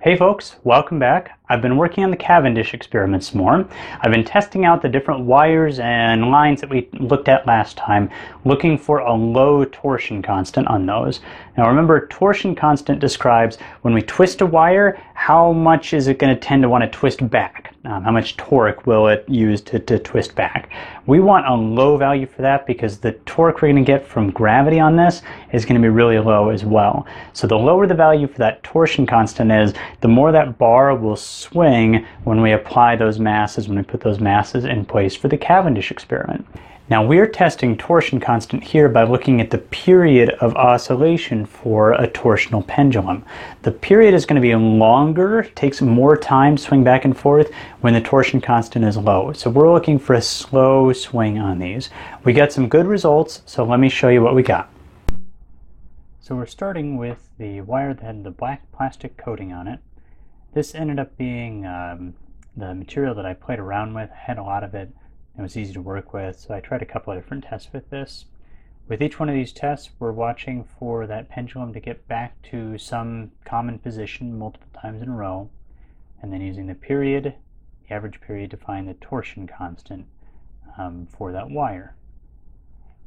Hey folks, welcome back. I've been working on the Cavendish experiments more. I've been testing out the different wires and lines that we looked at last time, looking for a low torsion constant on those. Now remember, torsion constant describes when we twist a wire, how much is it going to tend to want to twist back? How much torque will it use to twist back? We want a low value for that because the torque we're going to get from gravity on this is going to be really low as well. So the lower the value for that torsion constant is, the more that bar will swing when we apply those masses, when we put those masses in place for the Cavendish experiment. Now we're testing torsion constant here by looking at the period of oscillation for a torsional pendulum. The period is going to be longer, takes more time to swing back and forth when the torsion constant is low. So we're looking for a slow swing on these. We got some good results, so let me show you what we got. So we're starting with the wire that had the black plastic coating on it. This ended up being the material that I played around with. I had a lot of it. It was easy to work with, so I tried a couple of different tests with this. With each one of these tests, we're watching for that pendulum to get back to some common position multiple times in a row, and then using the period, the average period, to find the torsion constant for that wire.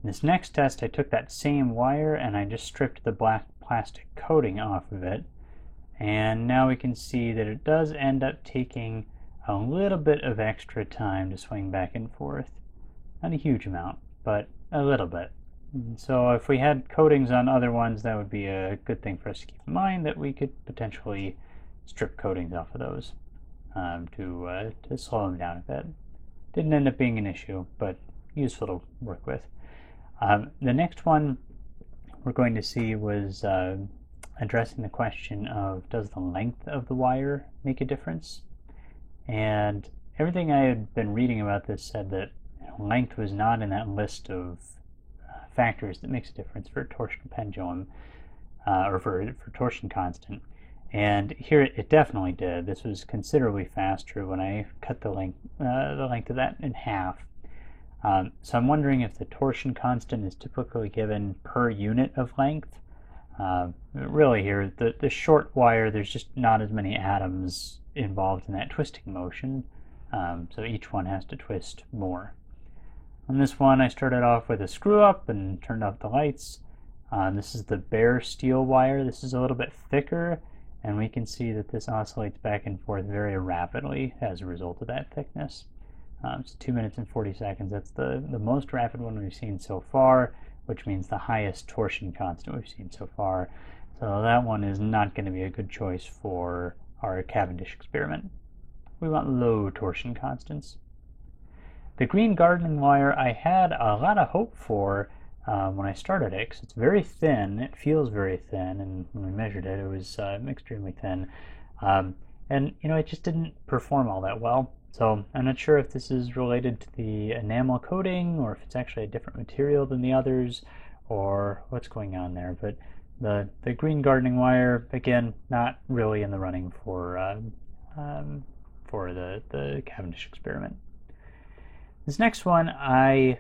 In this next test, I took that same wire and I just stripped the black plastic coating off of it, and now we can see that it does end up taking a little bit of extra time to swing back and forth. Not a huge amount, but a little bit. So if we had coatings on other ones, that would be a good thing for us to keep in mind, that we could potentially strip coatings off of those to slow them down a bit. Didn't end up being an issue, but useful to work with. The next one we're going to see was addressing the question of, does the length of the wire make a difference? And everything I had been reading about this said that length was not in that list of factors that makes a difference for a torsional pendulum, or for torsion constant. And here it definitely did. This was considerably faster when I cut the length of that in half. So I'm wondering if the torsion constant is typically given per unit of length. Really here, the short wire, there's just not as many atoms involved in that twisting motion, so each one has to twist more. On this one, I started off with a screw up and turned off the lights. This is the bare steel wire. This is a little bit thicker, and we can see that this oscillates back and forth very rapidly as a result of that thickness. It's 2 minutes and 40 seconds. That's the most rapid one we've seen so far, which means the highest torsion constant we've seen so far. So that one is not going to be a good choice for our Cavendish experiment. We want low torsion constants. The green gardening wire I had a lot of hope for when I started it, because it's very thin. It feels very thin, and when we measured it, it was extremely thin. And it just didn't perform all that well. So I'm not sure if this is related to the enamel coating, or if it's actually a different material than the others, or what's going on there. But the green gardening wire, again, not really in the running for the Cavendish experiment. This next one, I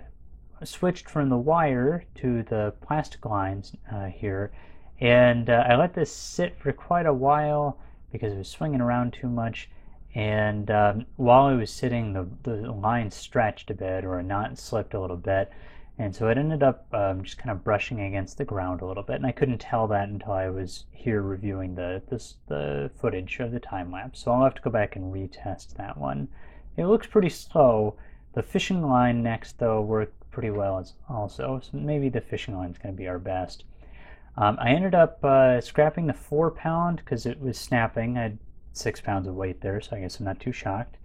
switched from the wire to the plastic lines here, and I let this sit for quite a while because it was swinging around too much. And while it was sitting, the line stretched a bit, or a knot slipped a little bit, and so it ended up just kind of brushing against the ground a little bit, and I couldn't tell that until I was here reviewing the footage of the time lapse. So I'll have to go back and retest that one. It looks pretty slow. The fishing line next, though, worked pretty well also, so maybe the fishing line is going to be our best. I ended up scrapping the 4-pound because it was snapping. I had 6 pounds of weight there, so I guess I'm not too shocked.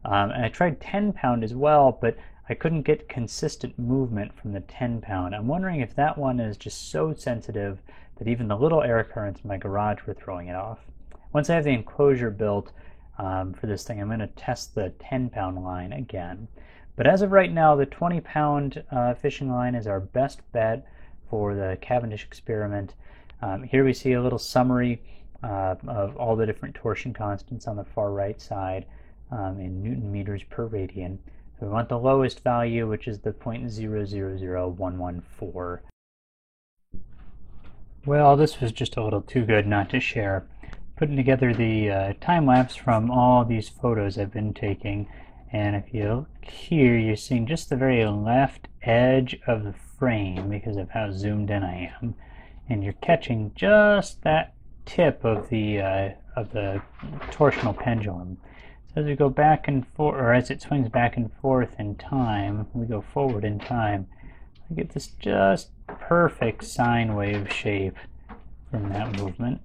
And I tried 10-pound as well, but I couldn't get consistent movement from the 10-pound. I'm wondering if that one is just so sensitive that even the little air currents in my garage were throwing it off. Once I have the enclosure built for this thing, I'm going to test the 10-pound line again. But as of right now, the 20-pound fishing line is our best bet for the Cavendish experiment. Here we see a little summary of all the different torsion constants on the far right side in Newton meters per radian. So we want the lowest value, which is the 0.000114. Well, this was just a little too good not to share. putting together the time-lapse from all these photos I've been taking. And if you look here, you're seeing just the very left edge of the frame because of how zoomed in I am. And you're catching just that tip of the torsional pendulum. So as we go back and forth, or as it swings back and forth in time, we go forward in time, I get this just perfect sine wave shape from that movement.